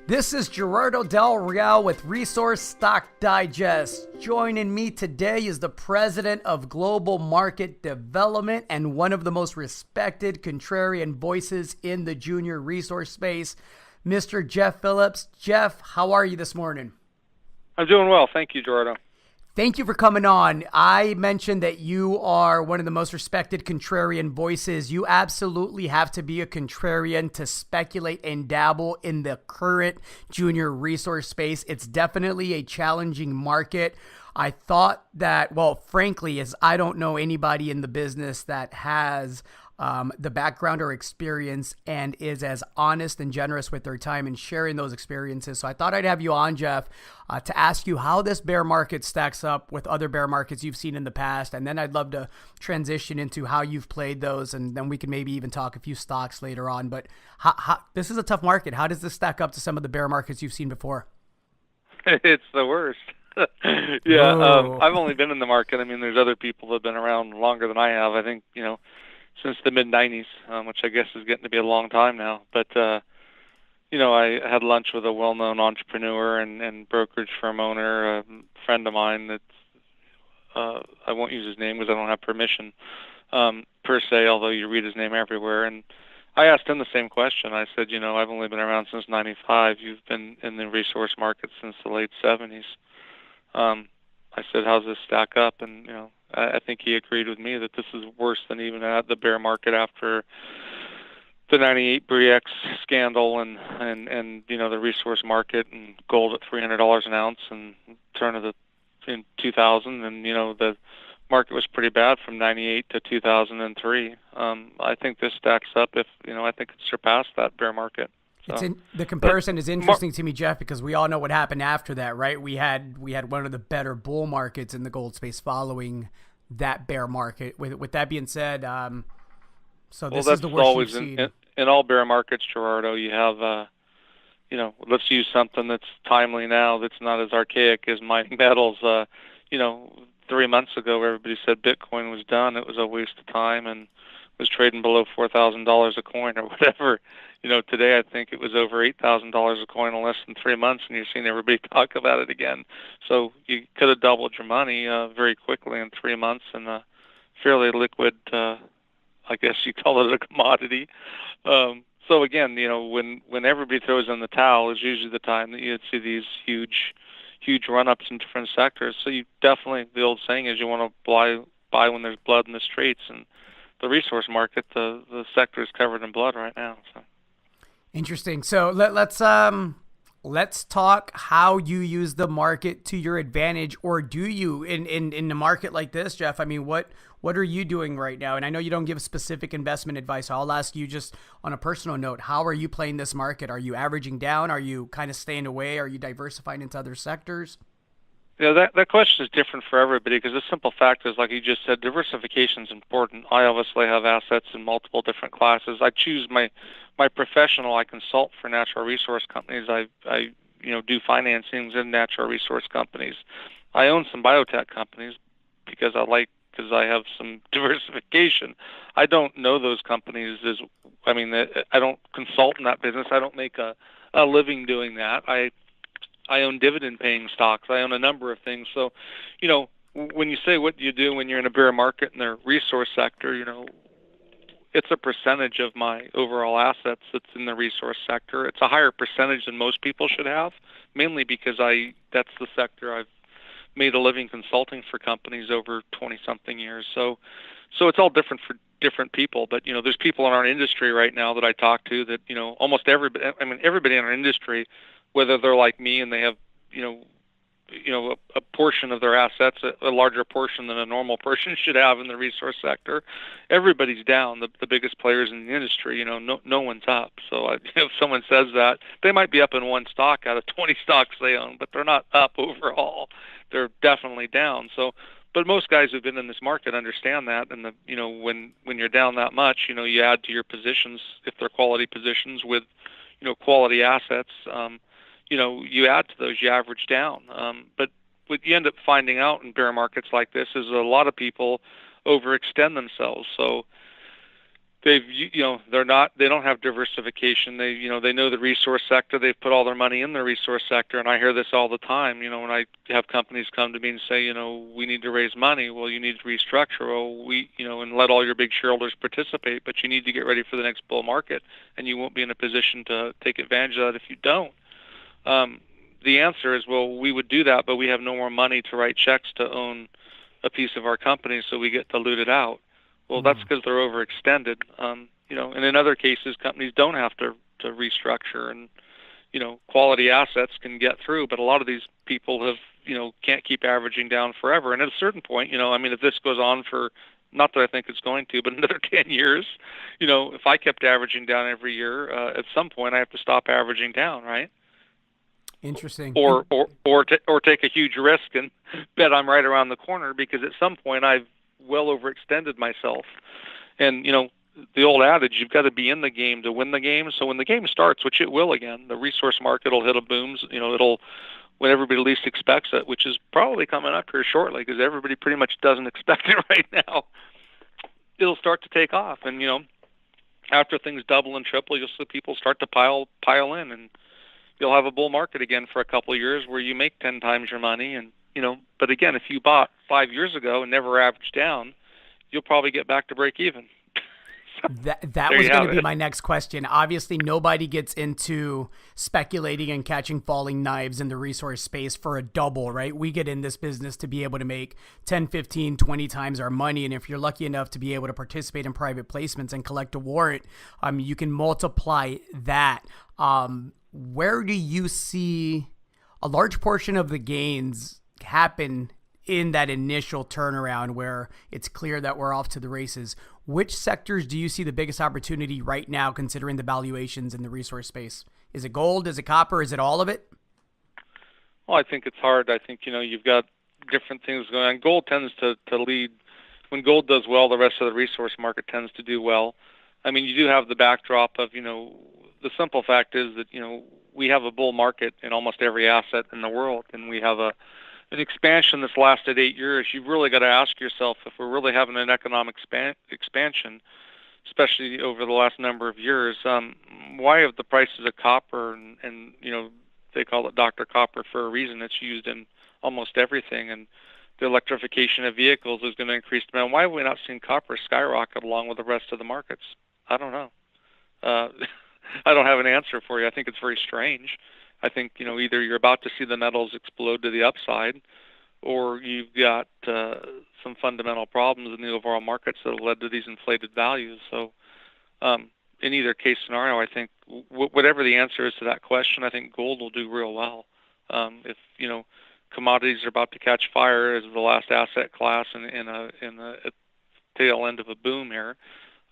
This is Gerardo Del Real with Resource Stock Digest. Joining me today is the president of Global Market Development and one of the most respected contrarian voices in the junior resource space, Mr. Jeff Phillips. Jeff, how are you this morning? I'm doing well. Thank you, Gerardo. Thank you for coming on. I mentioned that you are one of the most respected contrarian voices. You absolutely have to be a contrarian to speculate and dabble in the current junior resource space. It's definitely a challenging market. I thought that, well, frankly, as I don't know anybody in the business that has the background or experience and is as honest and generous with their time and sharing those experiences. So I thought I'd have you on, Jeff, to ask you how this bear market stacks up with other bear markets you've seen in the past. And then I'd love to transition into how you've played those. And then we can maybe even talk a few stocks later on. But this is a tough market. How does this stack up to some of the bear markets you've seen before? It's the worst. I've only been in the market. I mean, there's other people that have been around longer than I have. I think, since the mid-'90s, which I guess is getting to be a long time now. But, I had lunch with a well-known entrepreneur and brokerage firm owner, a friend of mine that I won't use his name because I don't have permission per se, although you read his name everywhere. And I asked him the same question. I said, I've only been around since 95. You've been in the resource market since the late 70s. I said, how's this stack up? And, I think he agreed with me that this is worse than even the bear market after the 98 Bre-X scandal and the resource market and gold at $300 an ounce and turn of in 2000. And, the market was pretty bad from 98 to 2003. I think this stacks up I think it surpassed that bear market. The comparison is interesting to me, Jeff, because we all know what happened after that, right? We had one of the better bull markets in the gold space following that bear market. With that being said, so this is the worst you've seen. In all bear markets, Gerardo, you have, let's use something that's timely now, that's not as archaic as mining metals. 3 months ago, everybody said Bitcoin was done. It was a waste of time and was trading below $4,000 a coin or whatever. Today I think it was over $8,000 a coin in less than 3 months, and you've seen everybody talk about it again. So you could have doubled your money very quickly in 3 months in a fairly liquid, I guess you call it a commodity. So again, when everybody throws in the towel is usually the time that you'd see these huge run-ups in different sectors. So you definitely, the old saying is you want to buy when there's blood in the streets, and the resource market, the sector is covered in blood right now. So. Interesting. So let's talk how you use the market to your advantage, or do you in a market like this, Jeff? I mean, what are you doing right now? And I know you don't give specific investment advice, so I'll ask you just on a personal note, how are you playing this market? Are you averaging down? Are you kind of staying away? Are you diversifying into other sectors? That question is different for everybody because the simple fact is, like you just said, diversification is important. I obviously have assets in multiple different classes. I choose my professional. I consult for natural resource companies. I do financings in natural resource companies. I own some biotech companies because I have some diversification. I don't know those companies I don't consult in that business. I don't make a living doing that. I own dividend-paying stocks. I own a number of things. So, when you say what do you do when you're in a bear market in the resource sector, it's a percentage of my overall assets that's in the resource sector. It's a higher percentage than most people should have, mainly because that's the sector I've made a living consulting for companies over 20-something years. So it's all different for different people. But, there's people in our industry right now that I talk to that, almost everybody in our industry, whether they're like me and they have, a portion of their assets, a larger portion than a normal person should have in the resource sector, everybody's down. The biggest players in the industry, no one's up. So if someone says that, they might be up in one stock out of 20 stocks they own, but they're not up overall. They're definitely down. So, but most guys who've been in this market understand that. And when you're down that much, you add to your positions if they're quality positions with, quality assets. You add to those, you average down. But what you end up finding out in bear markets like this is a lot of people overextend themselves. So, they don't have diversification. They know the resource sector. They've put all their money in the resource sector, and I hear this all the time. When I have companies come to me and say, we need to raise money. Well, you need to restructure. Well, and let all your big shareholders participate, but you need to get ready for the next bull market, and you won't be in a position to take advantage of that if you don't. The answer is, well, we would do that, but we have no more money to write checks to own a piece of our company, so we get diluted out. Well, that's because they're overextended. And in other cases, companies don't have to restructure, and quality assets can get through. But a lot of these people can't keep averaging down forever. And at a certain point, if this goes on for, not that I think it's going to, but another 10 years, if I kept averaging down every year, at some point I have to stop averaging down, right? Interesting. Or take a huge risk and bet I'm right around the corner, because at some point I've well overextended myself. And the old adage, you've got to be in the game to win the game. So when the game starts, which it will again, the resource market will hit a boom. It'll when everybody least expects it, which is probably coming up here shortly, because everybody pretty much doesn't expect it right now. It'll start to take off, and after things double and triple, you'll see people start to pile in, and you'll have a bull market again for a couple of years where you make 10 times your money. And but again, if you bought 5 years ago and never averaged down, you'll probably get back to break even. That was going to be my next question. Obviously, nobody gets into speculating and catching falling knives in the resource space for a double, right? We get in this business to be able to make 10, 15, 20 times our money. And if you're lucky enough to be able to participate in private placements and collect a warrant, you can multiply that. Where do you see a large portion of the gains happen in that initial turnaround where it's clear that we're off to the races? Which sectors do you see the biggest opportunity right now, considering the valuations in the resource space? Is it gold? Is it copper? Is it all of it? Well, I think it's hard. I think, you've got different things going on. Gold tends to lead. When gold does well, the rest of the resource market tends to do well. I mean, you do have the backdrop of, the simple fact is that, we have a bull market in almost every asset in the world, and we have an expansion that's lasted 8 years. You've really got to ask yourself, if we're really having an economic expansion, especially over the last number of years, why have the prices of copper, and they call it Dr. Copper for a reason. It's used in almost everything, and the electrification of vehicles is going to increase demand. Why have we not seen copper skyrocket along with the rest of the markets? I don't know. I don't have an answer for you. I think it's very strange. I think, either you're about to see the metals explode to the upside, or you've got some fundamental problems in the overall markets that have led to these inflated values. So in either case scenario, I think whatever the answer is to that question, I think gold will do real well. If, commodities are about to catch fire as the last asset class in a tail end of a boom here,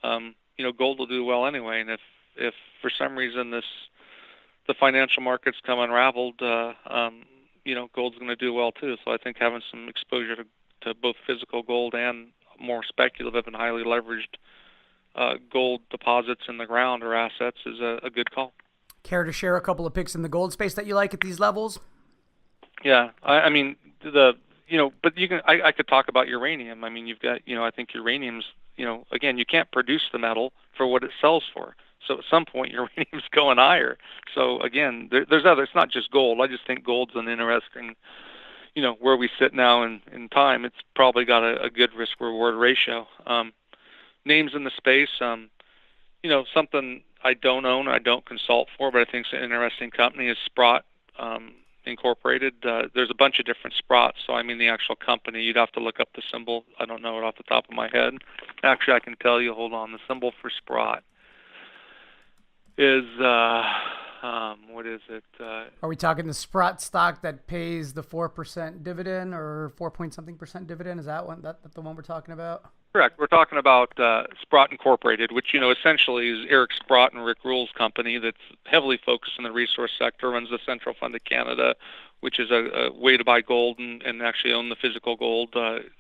gold will do well anyway. And if for some reason the financial markets come unraveled, gold's going to do well too. So I think having some exposure to both physical gold and more speculative and highly leveraged gold deposits in the ground or assets is a good call. Care to share a couple of picks in the gold space that you like at these levels? Yeah, I mean but you can. I could talk about uranium. I mean, you've got I think uranium's again, you can't produce the metal for what it sells for. So at some point, uranium's going higher. So again, there's other. It's not just gold. I just think gold's an interesting, where we sit now in time. It's probably got a good risk-reward ratio. Names in the space, something I don't own, I don't consult for, but I think it's an interesting company is Sprott Incorporated. There's a bunch of different Sprotts, so I mean the actual company. You'd have to look up the symbol. I don't know it off the top of my head. Actually, I can tell you. Hold on. The symbol for Sprott is what is it? Are we talking the Sprott stock that pays the 4% dividend or 4-point-something% dividend? Is that the one we're talking about? Correct. We're talking about Sprott Incorporated, which essentially is Eric Sprott and Rick Rule's company that's heavily focused in the resource sector, runs the Central Fund of Canada, which is a way to buy gold and actually own the physical gold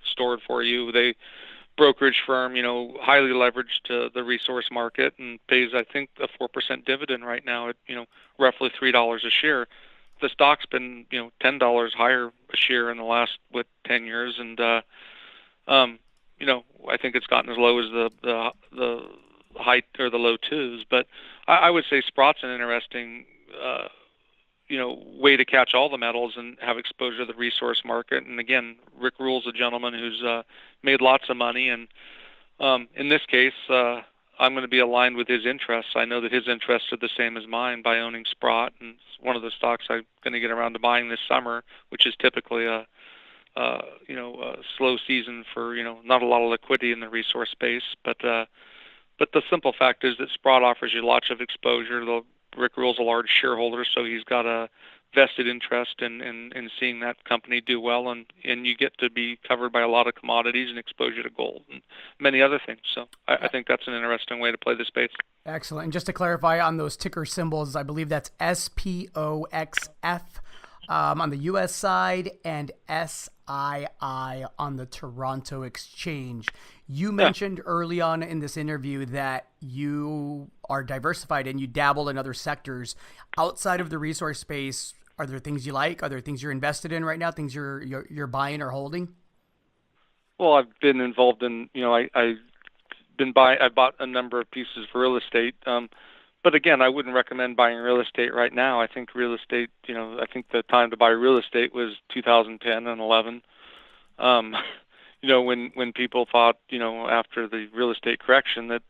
stored for you. They brokerage firm, highly leveraged to the resource market and pays, I think, a 4% dividend right now at, roughly $3 a share. The stock's been, $10 higher a share in the last, 10 years. And, I think it's gotten as low as the high or the low twos. But I would say Sprott's an interesting way to catch all the metals and have exposure to the resource market. And again, Rick Rule's a gentleman who's made lots of money, and in this case, I'm going to be aligned with his interests. I know that his interests are the same as mine by owning Sprott, and it's one of the stocks I'm going to get around to buying this summer, which is typically a slow season for not a lot of liquidity in the resource space. But the simple fact is that Sprott offers you lots of exposure. Rick Rule's a large shareholder, so he's got a vested interest in seeing that company do well, and you get to be covered by a lot of commodities and exposure to gold and many other things. So I think that's an interesting way to play the space. Excellent. And just to clarify on those ticker symbols, I believe that's SPOXF on the U.S. side and SII on the Toronto Exchange. You mentioned early on in this interview that you are diversified and you dabble in other sectors outside of the resource space. Are there things you like? Are there things you're invested in right now? Things you're buying or holding? Well, I've been involved in I bought a number of pieces of real estate. But again, I wouldn't recommend buying real estate right now. I think real estate, I think the time to buy real estate was 2010 and 11. When people thought, after the real estate correction that,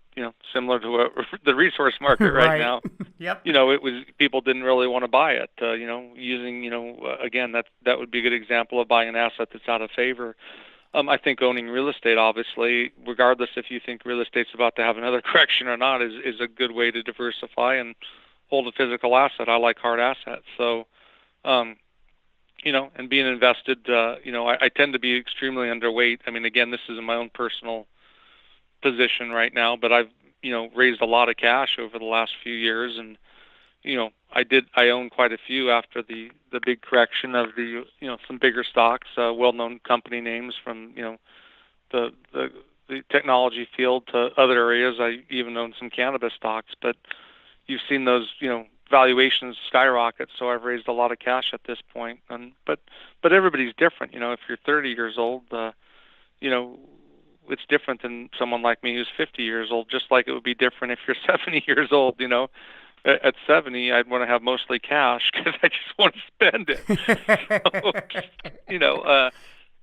similar to what the resource market right now, Yep. it was, people didn't really want to buy it, again, that would be a good example of buying an asset that's out of favor. I think owning real estate, obviously, regardless if you think real estate's about to have another correction or not, is a good way to diversify and hold a physical asset. I like hard assets. So, and being invested, I tend to be extremely underweight. I mean, again, this is in my own personal position right now, but I've, raised a lot of cash over the last few years, and, I own quite a few after the big correction of the, some bigger stocks, well-known company names from, the technology field to other areas. I even own some cannabis stocks, but you've seen those, valuations skyrocket. So I've raised a lot of cash at this point. But everybody's different. If you're 30 years old, it's different than someone like me who's 50 years old, just like it would be different if you're 70 years old, At 70, I'd want to have mostly cash because I just want to spend it.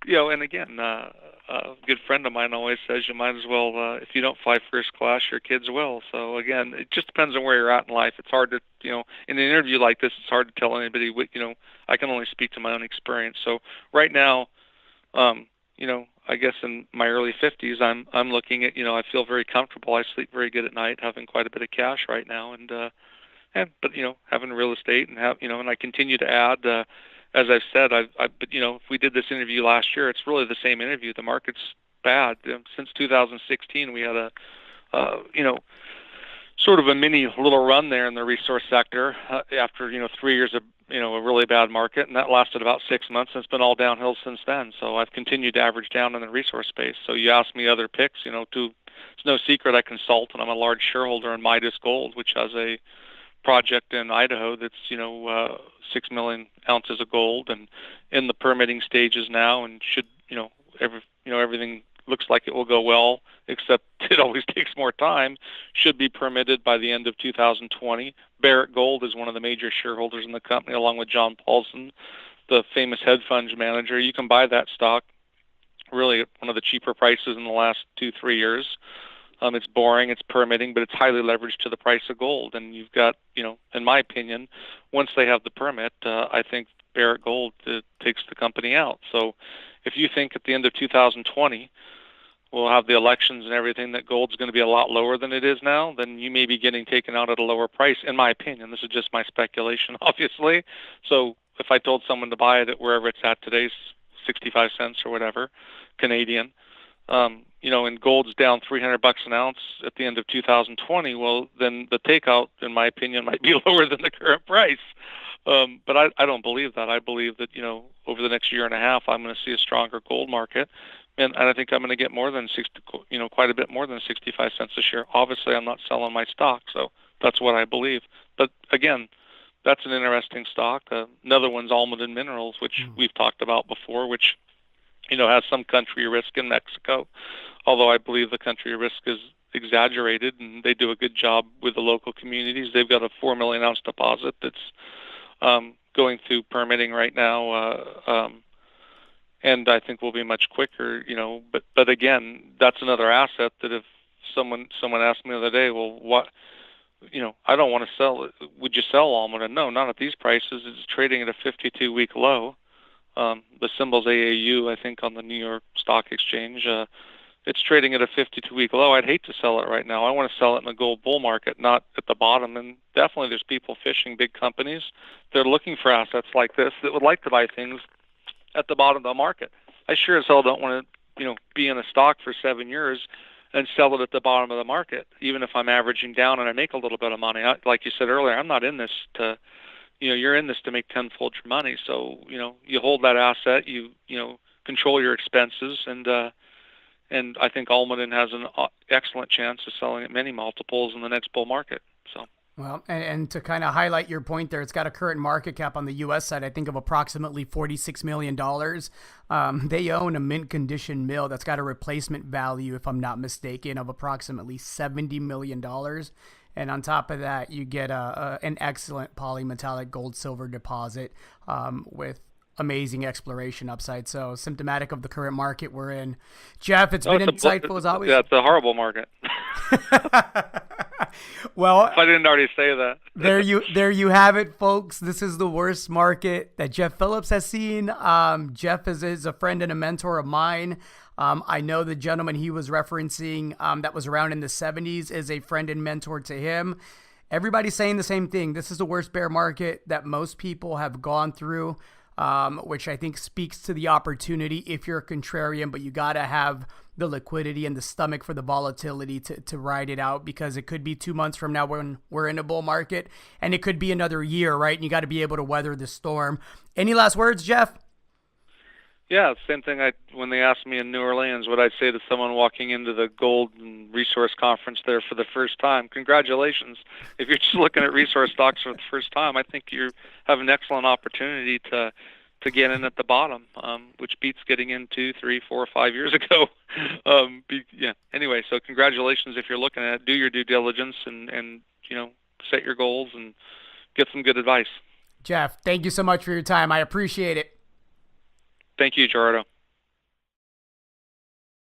And again, a good friend of mine always says you might as well, if you don't fly first class, your kids will. So again, it just depends on where you're at in life. It's hard to, in an interview like this, it's hard to tell anybody what, I can only speak to my own experience. So right now, I guess in my early 50s, I'm looking at, I feel very comfortable. I sleep very good at night, having quite a bit of cash right now, but having real estate and and I continue to add. As I've said, but if we did this interview last year, it's really the same interview. The market's bad. Since 2016, we had a sort of a mini little run there in the resource sector after 3 years of a really bad market, and that lasted about 6 months, and it's been all downhill since then. So I've continued to average down in the resource space. So you asked me other picks, it's no secret I consult, and I'm a large shareholder in Midas Gold, which has a project in Idaho that's 6 million ounces of gold and in the permitting stages now, and should everything looks like it will go well, except it always takes more time. Should be permitted by the end of 2020. Barrick Gold is one of the major shareholders in the company, along with John Paulson, the famous hedge fund manager. You can buy that stock really at one of the cheaper prices in the last 2-3 years. It's boring, it's permitting, but it's highly leveraged to the price of gold. And you've got, in my opinion, once they have the permit, I think Barrick Gold takes the company out. So if you think at the end of 2020, we'll have the elections and everything, that gold's going to be a lot lower than it is now, then you may be getting taken out at a lower price, in my opinion. This is just my speculation, obviously. So if I told someone to buy it at wherever it's at today, 65 cents or whatever, Canadian, and gold's down $300 an ounce at the end of 2020, well, then the takeout, in my opinion, might be lower than the current price. But I don't believe that. I believe that, over the next year and a half, I'm going to see a stronger gold market. And I think I'm going to get more than quite a bit more than 65 cents a share. Obviously, I'm not selling my stock, so that's what I believe. But again, that's an interesting stock. Another one's Almaden Minerals, which we've talked about before, which has some country risk in Mexico, although I believe the country risk is exaggerated, and they do a good job with the local communities. They've got a 4 million ounce deposit that's going through permitting right now, and I think will be much quicker. But again, that's another asset that if someone asked me the other day, well, what? I don't want to sell it. Would you sell Almond? No, not at these prices. It's trading at a 52-week low. The symbol's AAU, I think, on the New York Stock Exchange. It's trading at a 52-week low. I'd hate to sell it right now. I want to sell it in the gold bull market, not at the bottom. And definitely there's people fishing, big companies. They're looking for assets like this that would like to buy things at the bottom of the market. I sure as hell don't want to, be in a stock for 7 years and sell it at the bottom of the market, even if I'm averaging down and I make a little bit of money. Like you said earlier, I'm not in this to, you're in this to make tenfold your money. So, you hold that asset, you control your expenses, and I think Almaden has an excellent chance of selling at many multiples in the next bull market. So. Well, and to kind of highlight your point there, it's got a current market cap on the U.S. side, I think, of approximately $46 million. They own a mint condition mill that's got a replacement value, if I'm not mistaken, of approximately $70 million. And on top of that, you get an excellent polymetallic gold silver deposit with amazing exploration upside. So symptomatic of the current market we're in. Jeff, it's been insightful as always. Yeah, it's a horrible market. Well, if I didn't already say that. there you have it, folks. This is the worst market that Jeff Phillips has seen. Jeff is a friend and a mentor of mine. I know the gentleman he was referencing that was around in the 70s is a friend and mentor to him. Everybody's saying the same thing. This is the worst bear market that most people have gone through, which I think speaks to the opportunity if you're a contrarian, but you got to have the liquidity and the stomach for the volatility to ride it out, because it could be 2 months from now when we're in a bull market, and it could be another year, right? And you got to be able to weather the storm. Any last words, Jeff? Yeah, same thing. When they asked me in New Orleans what I'd say to someone walking into the gold and resource conference there for the first time. Congratulations. If you're just looking at resource stocks for the first time, I think you have an excellent opportunity to get in at the bottom, which beats getting in 2, 3, 4, 5 years ago. Anyway, so congratulations if you're looking at it. Do your due diligence and set your goals and get some good advice. Jeff, thank you so much for your time. I appreciate it. Thank you, Gerardo.